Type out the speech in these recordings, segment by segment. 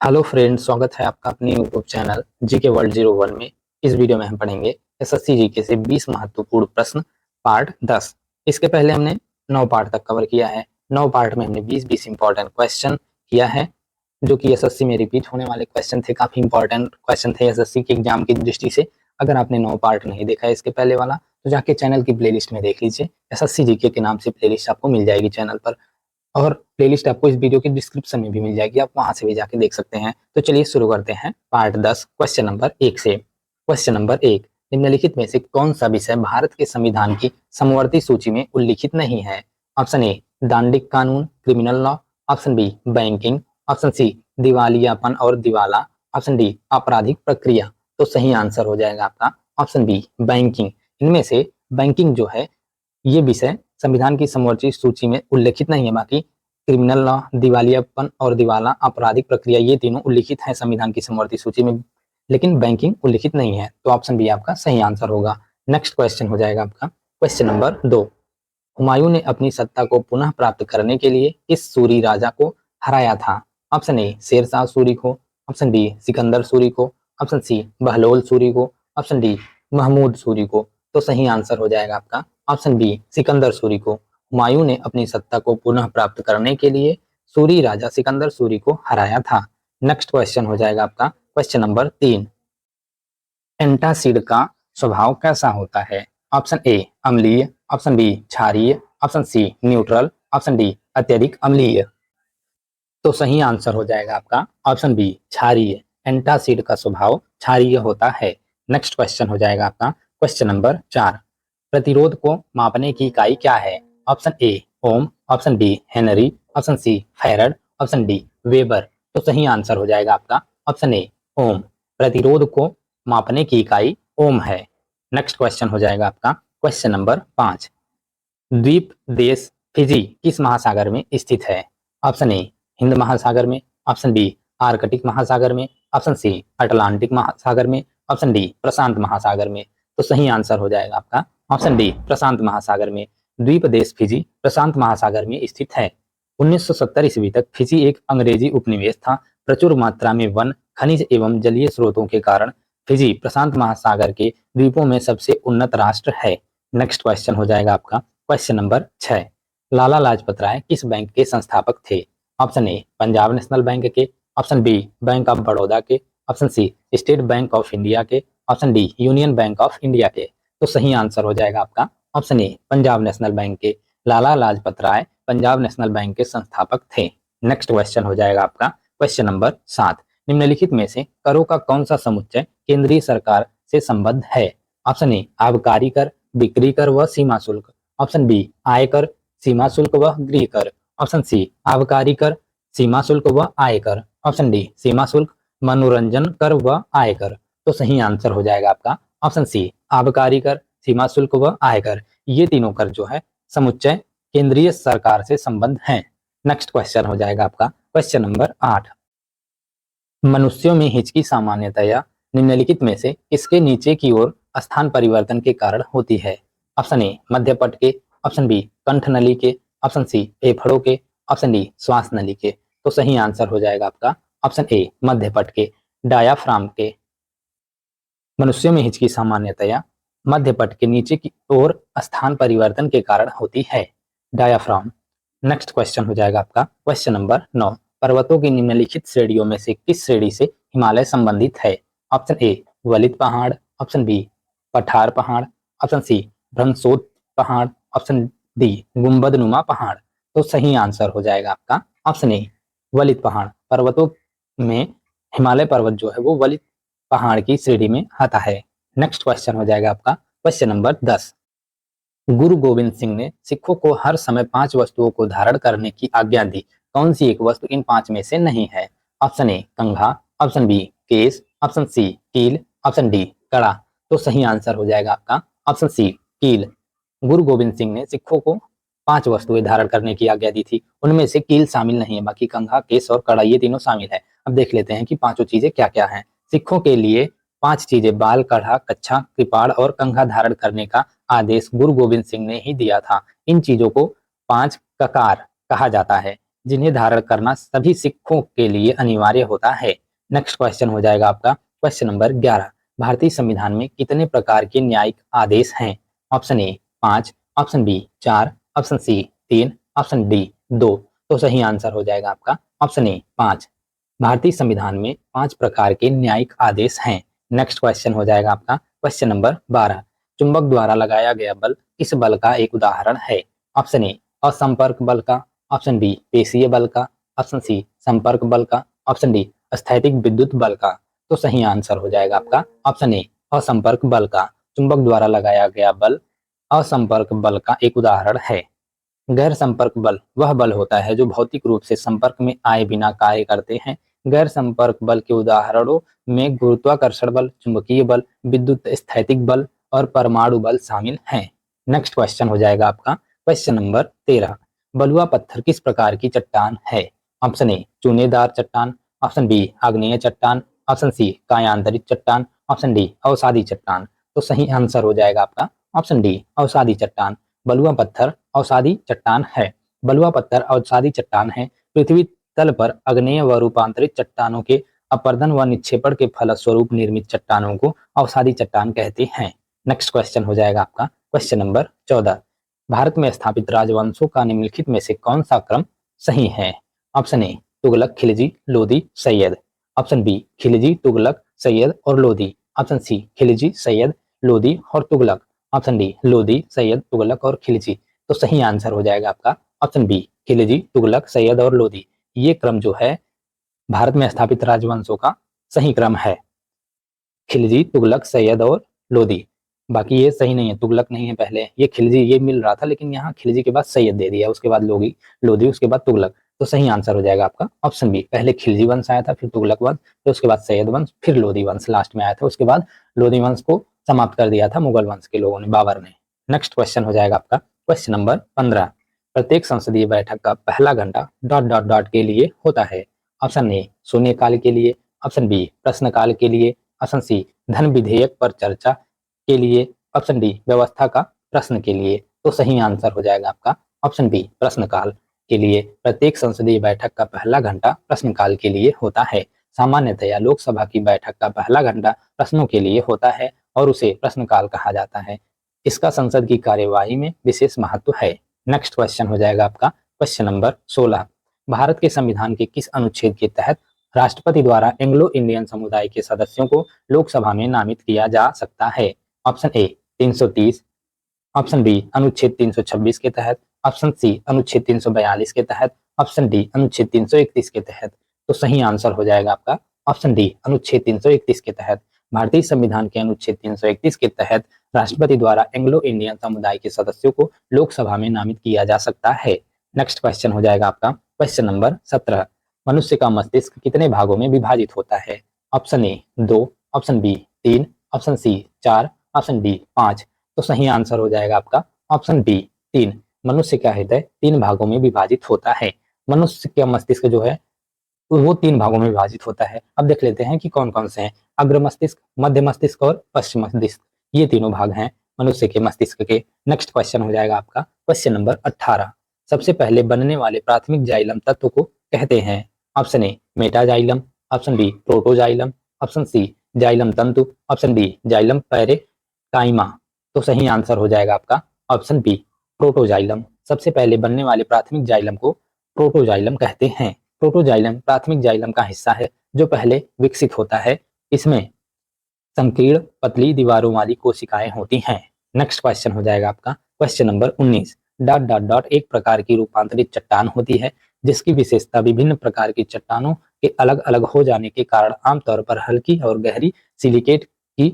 Hello friends, स्वागत है आपका अपने यूट्यूब चैनल जीके वर्ल्ड 01 में। इस वीडियो में हम पढ़ेंगे एसएससी जीके से 20 महत्वपूर्ण प्रश्न पार्ट 10। इसके पहले हमने 9 पार्ट तक कवर किया है। 9 पार्ट में हमने 20 इंपॉर्टेंट क्वेश्चन किया है, जो कि एसएससी में रिपीट होने वाले क्वेश्चन थे। काफी इंपॉर्टेंट क्वेश्चन थे एसएससी के एग्जाम की दृष्टि से। अगर आपने 9 पार्ट नहीं देखा है इसके पहले वाला, तो जाके चैनल की प्लेलिस्ट में देख लीजिए। एसएससी जीके के नाम से प्लेलिस्ट आपको मिल जाएगी चैनल पर, और प्लेलिस्ट आपको इस वीडियो के डिस्क्रिप्शन में भी मिल जाएगी, आप वहां से भी जाके देख सकते हैं। तो चलिए शुरू करते हैं पार्ट 10 क्वेश्चन नंबर 1 से। क्वेश्चन नंबर 1, निम्नलिखित में से कौन सा विषय भारत के संविधान की समवर्ती सूची में उल्लिखित नहीं है? ऑप्शन ए दांडिक कानून, criminal law. Option B banking. Option C दिवालियापन और दिवाला। ऑप्शन डी आपराधिक प्रक्रिया। तो सही आंसर हो जाएगा आपका ऑप्शन बी बैंकिंग। इनमें से बैंकिंग जो है, ये विषय संविधान की समवर्ती सूची में उल्लेखित नहीं है। बाकी क्रिमिनल लॉ, दिवालियापन और दिवाला, आपराधिक प्रक्रिया, ये तीनों उल्लिखित है संविधान की समवर्ती सूची में, लेकिन बैंकिंग उल्लिखित नहीं है। तो ऑप्शन बी आपका सही आंसर होगा। नेक्स्ट क्वेश्चन हो जाएगा आपका क्वेश्चन नंबर 2। हुमायूं ने अपनी सत्ता को पुनः प्राप्त करने के लिए किस सूरी राजा को हराया था? ऑप्शन ए शेरशाह सूरी को। ऑप्शन बी सिकंदर सूरी को। ऑप्शन सी बहलोल सूरी को। ऑप्शन डी महमूद सूरी को। तो सही आंसर हो जाएगा आपका ऑप्शन बी सिकंदर सूरी को। हुमायूं ने अपनी सत्ता को पुनः प्राप्त करने के लिए सूरी राजा सिकंदर सूरी को हराया था। नेक्स्ट क्वेश्चन हो जाएगा आपका क्वेश्चन नंबर 3। एंटासिड का स्वभाव कैसा होता है? ऑप्शन ए अम्लीय। ऑप्शन बी क्षारीय। Option C neutral. Option D अत्यधिक अम्लीय। तो सही आंसर हो जाएगा आपका ऑप्शन बी क्षारीय। एंटासिड का स्वभाव क्षारीय होता है। नेक्स्ट क्वेश्चन हो जाएगा आपका क्वेश्चन नंबर 4। प्रतिरोध को मापने की इकाई क्या है? Option A ohm. Option B henry. Option C farad. Option D weber. तो सही आंसर हो जाएगा आपका ऑप्शन ए ओम। प्रतिरोध को मापने की इकाई ओम है। नेक्स्ट क्वेश्चन हो जाएगा आपका क्वेश्चन नंबर 5। द्वीप देश फिजी किस महासागर में स्थित है? ऑप्शन ए हिंद महासागर में। ऑप्शन बी आर्कटिक महासागर में। ऑप्शन सी अटलांटिक महासागर में। ऑप्शन डी प्रशांत महासागर में। तो सही आंसर हो जाएगा आपका ऑप्शन डी प्रशांत महासागर में। द्वीप देश फिजी प्रशांत महासागर में स्थित है। 1970 ईस्वी तक फिजी एक अंग्रेजी उपनिवेश था। प्रचुर मात्रा में वन, खनिज एवं जलीय स्रोतों के कारण फिजी प्रशांत महासागर के द्वीपों में सबसे उन्नत राष्ट्र है। नेक्स्ट क्वेश्चन हो जाएगा आपका क्वेश्चन नंबर 6। लाला लाजपत राय किस बैंक के संस्थापक थे? Option A Punjab National Bank के। Option B Bank of Baroda के। Option C State Bank of India के। Option D Union Bank of India के। तो सही आंसर हो जाएगा आपका option A Punjab National Bank के। लाला लाजपत राय पंजाब नेशनल बैंक के संस्थापक थे। नेक्स्ट क्वेश्चन हो जाएगा आपका क्वेश्चन नंबर 7। निम्नलिखित में से करों का कौन सा समुच्चय केंद्रीय सरकार से संबद्ध है? ऑप्शन ए आबकारी कर, बिक्री कर व सीमा शुल्क। ऑप्शन बी आयकर, सीमा शुल्क व गृह कर। ऑप्शन सी आबकारी कर, सीमा शुल्क व आयकर। ऑप्शन डी सीमा शुल्क, मनोरंजन कर व आयकर। तो सही आंसर हो जाएगा आपका ऑप्शन सी आबकारी कर, सीमा शुल्क व आयकर। ये तीनों कर जो है समुच्चय केंद्रीय सरकार से संबद्ध हैं। नेक्स्ट क्वेश्चन हो जाएगा आपका क्वेश्चन नंबर 8। मनुष्यों में हिचकी सामान्यतया निम्नलिखित में से किसके नीचे की ओर स्थान परिवर्तन के कारण होती है? ऑप्शन ए मध्यपट के। ऑप्शन बी कंठ नली के। ऑप्शन सी फेफड़ों के। ऑप्शन डी श्वास नली के। तो सही आंसर हो जाएगा आपका ऑप्शन ए मध्यपट के, डायाफ्राम के। मनुष्यों में हिचकी सामान्यतया मध्यपट के नीचे की ओर स्थान परिवर्तन के कारण होती है, डायाफ्राम। नेक्स्ट क्वेश्चन हो जाएगा आपका क्वेश्चन नंबर 9। पर्वतों की निम्नलिखित श्रेणियों में से किस श्रेणी से हिमालय संबंधित है? ऑप्शन ए वलित पहाड़। ऑप्शन बी पठार पहाड़। ऑप्शन सी भ्रमशोथ पहाड़। ऑप्शन डी गुंबदनुमा पहाड़। तो सही आंसर हो जाएगा आपका ऑप्शन ए वलित पहाड़। पर्वतों में हिमालय पर्वत जो है वो वलित पहाड़ की श्रेणी में आता है। नेक्स्ट क्वेश्चन हो जाएगा आपका क्वेश्चन नंबर 10। गुरु गोविंद सिंह ने सिखों को हर समय 5 वस्तुओं को धारण करने की आज्ञा दी। कौन सी एक वस्तु इन 5 में से नहीं है? ऑप्शन ए कंघा। ऑप्शन बी केस। ऑप्शन सी कील। ऑप्शन डी कड़ा। तो सही आंसर हो जाएगा आपका ऑप्शन सी कील। गुरु गोविंद सिंह ने सिखों को 5 वस्तुएं धारण करने की आज्ञा दी थी, उनमें से कील शामिल नहीं है, बाकी कंघा, केस और कड़ा ये तीनों शामिल है। अब देख लेते हैं कि पांचों चीजें क्या क्या हैं। सिखों के लिए 5 चीजें बाल, कड़ा, कच्छा, कृपाण और कंघा धारण करने का आदेश गुरु गोविंद सिंह ने ही दिया था। इन चीजों को 5 ककार कहा जाता है। जिन्हें धारण करना सभी सिखों के लिए अनिवार्य होता है। नेक्स्ट क्वेश्चन हो जाएगा आपका क्वेश्चन नंबर 11। भारतीय संविधान में कितने प्रकार के न्यायिक आदेश हैं? Option A 5, option B 4, option C 3, option D 2। तो सही आंसर हो जाएगा आपका ऑप्शन ए 5। भारतीय संविधान में 5 प्रकार के न्यायिक आदेश हैं। नेक्स्ट क्वेश्चन हो जाएगा आपका क्वेश्चन नंबर 12। चुंबक द्वारा लगाया गया बल किस बल का एक उदाहरण है? ऑप्शन ए असंपर्क बल का, ऑप्शन बी पेशीय बल का, ऑप्शन सी संपर्क बल का, ऑप्शन डी स्थैतिक विद्युत बल का। तो सही आंसर हो जाएगा आपका ऑप्शन ए असंपर्क बल का। चुंबक द्वारा लगाया गया बल असंपर्क बल का एक उदाहरण है। गैर संपर्क बल वह बल होता है जो भौतिक रूप से संपर्क में आए बिना कार्य करते हैं। गैर संपर्क बल के उदाहरणों में गुरुत्वाकर्षण बल, चुंबकीय बल, विद्युत स्थैतिक बल और परमाणु बल शामिल हैं। नेक्स्ट क्वेश्चन हो जाएगा आपका क्वेश्चन नंबर 13। बलुआ पत्थर किस प्रकार की चट्टान है? ऑप्शन ए चूनेदार चट्टान, ऑप्शन बी आग्नेय चट्टान, ऑप्शन सी कायांतरित चट्टान, ऑप्शन डी अवसादी चट्टान। तो सही आंसर हो जाएगा आपका ऑप्शन डी अवसादी चट्टान। बलुआ पत्थर अवसादी चट्टान है। बलुआ पत्थर अवसादी चट्टान है। पृथ्वी तल पर आग्नेय व रूपांतरित चट्टानों के अपरदन व निक्षेपण के फलस्वरूप निर्मित चट्टानों को अवसादी चट्टान कहते हैं। नेक्स्ट क्वेश्चन हो जाएगा आपका क्वेश्चन नंबर 14। भारत में स्थापित राजवंशों का निम्नलिखित में से कौन सा क्रम सही है? Option A Tughlaq, Khilji, Lodhi, Sayyid, option B Khilji, Tughlaq, Sayyid और लोधी, ऑप्शन सी खिलजी, सैयद, लोधी और तुगलक, ऑप्शन डी लोधी, सैयद, तुगलक और खिलजी। तो सही आंसर हो जाएगा आपका ऑप्शन बी खिलजी, तुगलक, सैयद और लोधी। ये क्रम जो है भारत में स्थापित राजवंशों का सही क्रम है, खिलजी, तुगलक, सैयद और लोधी। बाकी ये सही नहीं है, तुगलक नहीं है पहले, ये खिलजी ये मिल रहा था लेकिन यहाँ खिलजी के बाद सैयद दे दिया, उसके बाद लोधी, लोधी उसके बाद तुगलक। तो सही आंसर हो जाएगा आपका ऑप्शन बी। पहले खिलजी वंश आया था, फिर तुगलक वंश, फिर उसके बाद सैयद वंश, फिर लोधी वंश लास्ट में आया था। उसके बाद लोधी वंश को समाप्त कर दिया था मुगल वंश के लोगों ने, बाबर ने। नेक्स्ट क्वेश्चन हो जाएगा आपका क्वेश्चन नंबर 15। प्रत्येक संसदीय बैठक का पहला घंटा डॉट डॉट डॉट के लिए होता है। ऑप्शन ए शून्यकाल के लिए, ऑप्शन बी प्रश्नकाल के लिए, ऑप्शन सी धन विधेयक पर चर्चा के लिए, ऑप्शन डी व्यवस्था का प्रश्न के लिए। तो सही आंसर हो जाएगा आपका ऑप्शन बी प्रश्नकाल के लिए। प्रत्येक संसदीय बैठक का पहला घंटा प्रश्नकाल के लिए होता है। सामान्यतया लोकसभा की बैठक का पहला घंटा प्रश्नों के लिए होता है और उसे प्रश्नकाल कहा जाता है। इसका संसद की कार्यवाही में विशेष महत्व है। नेक्स्ट क्वेश्चन हो जाएगा आपका क्वेश्चन नंबर 16। भारत के संविधान के किस अनुच्छेद के तहत राष्ट्रपति द्वारा एंग्लो इंडियन समुदाय के सदस्यों को लोकसभा में नामित किया जा सकता है? ऑप्शन ए 330, ऑप्शन बी अनुच्छेद 326 के तहत, ऑप्शन सी अनुच्छेद 342 के तहत, ऑप्शन डी अनुच्छेद 331 के तहत। तो सही आंसर हो जाएगा आपका ऑप्शन डी अनुच्छेद 331 के तहत। भारतीय संविधान के अनुच्छेद 331 के तहत राष्ट्रपति द्वारा एंग्लो इंडियन समुदाय के सदस्यों को लोकसभा में नामित किया जा सकता है। नेक्स्ट क्वेश्चन हो जाएगा आपका क्वेश्चन नंबर 17। मनुष्य का मस्तिष्क कितने भागों में विभाजित होता है? Option A 2, option B 3, option C 4, option D 5। तो सही आंसर हो जाएगा आपका ऑप्शन बी 3। मनुष्य का हृदय 3 भागों में विभाजित होता है। मनुष्य का मस्तिष्क जो है वो 3 भागों में विभाजित होता है। अब देख लेते हैं कि कौन कौन से हैं। अग्र मस्तिष्क, मध्य मस्तिष्क और पश्चिम मस्तिष्क, ये तीनों भाग हैं मनुष्य के मस्तिष्क के। नेक्स्ट क्वेश्चन हो जाएगा आपका क्वेश्चन नंबर 18। सबसे पहले बनने वाले प्राथमिक जाइलम तत्व को कहते हैं? Option A metaxylem, option B protoxylem, option C xylem तंतु, ऑप्शन डी जाइलम पैरेकाइमा। तो सही आंसर हो जाएगा आपका ऑप्शन बी प्रोटोजाइलम। सबसे पहले बनने वाले प्राथमिक जाइलम को प्रोटोजाइलम कहते हैं। प्रोटोजाइलम प्राथमिक जाइलम का हिस्सा है जो पहले विकसित होता है। इसमें संकीर्ण पतली दीवारों वाली कोशिकाएं होती हैं। नेक्स्ट क्वेश्चन हो जाएगा आपका question number 19। Dot dot dot एक प्रकार की रूपांतरित चट्टान होती है जिसकी विशेषता विभिन्न प्रकार की चट्टानों के अलग अलग हो जाने के कारण आमतौर पर हल्की और गहरी सिलिकेट की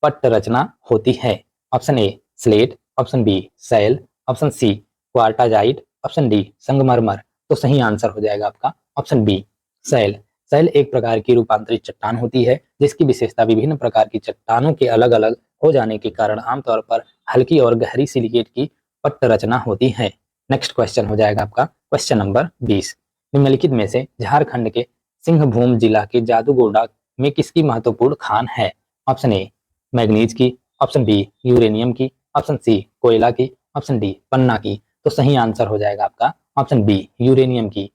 पट्ट रचना होती है। Option A slate, option B shale, option C quartzite, option D संगमरमर। तो सही आंसर हो जाएगा आपका ऑप्शन बी सैल। सैल एक प्रकार की रूपांतरित चट्टान होती है जिसकी विशेषता विभिन्न प्रकार की चट्टानों के अलग अलग हो जाने के कारण आमतौर पर हल्की और गहरी सिलिकेट की पट्ट रचना होती है। नेक्स्ट क्वेश्चन हो जाएगा आपका क्वेश्चन नंबर 20। निम्नलिखित में से झारखंड के सिंहभूम जिला के जादूगोड़ा में किसकी महत्वपूर्ण खान है? ऑप्शन ए मैग्नीज की, ऑप्शन बी यूरेनियम की, ऑप्शन सी कोयला की, ऑप्शन डी पन्ना की। तो सही आंसर हो जाएगा आपका ऑप्शन बी यूरेनियम की।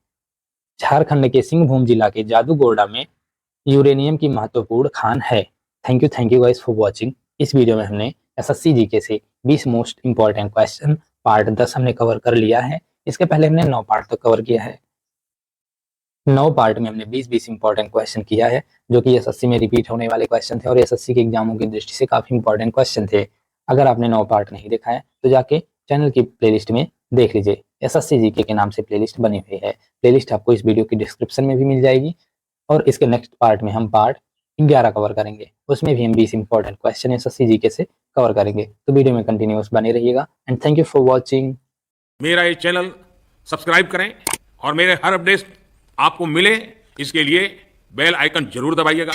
झारखंड के सिंहभूम जिला के जादूगोड़ा में यूरेनियम की महत्वपूर्ण खान है। Thank you guys for watching. इस वीडियो में हमने एसएससी जीके से 20 मोस्ट इंपॉर्टेंट क्वेश्चन पार्ट 10 हमने कवर कर लिया है। इसके पहले हमने 9 पार्ट तक कवर किया है। 9 पार्ट में हमने 20 इंपॉर्टेंट क्वेश्चन किया है, जो कि एसएससी में रिपीट होने वाले क्वेश्चन थे और एसएससी के एग्जामों की दृष्टि से काफी इंपॉर्टेंट क्वेश्चन थे। अगर आपने 9 पार्ट नहीं देखा है तो जाके चैनल की प्लेलिस्ट में देख लीजिए। एसएससी जीके के नाम से प्लेलिस्ट बनी हुई है। प्लेलिस्ट आपको इस वीडियो की डिस्क्रिप्शन में भी मिल जाएगी। और इसके नेक्स्ट पार्ट में हम पार्ट 11 कवर करेंगे। उसमें भी हम 20 इंपॉर्टेंट क्वेश्चन एसएससी जीके से कवर करेंगे। तो वीडियो में कंटिन्यूअस बने रहिएगा and thank you for watching. मेरा ये चैनल सब्सक्राइब करें और मेरे हर अपडेट आपको मिले, इसके लिए बेल आइकन जरूर दबाइएगा।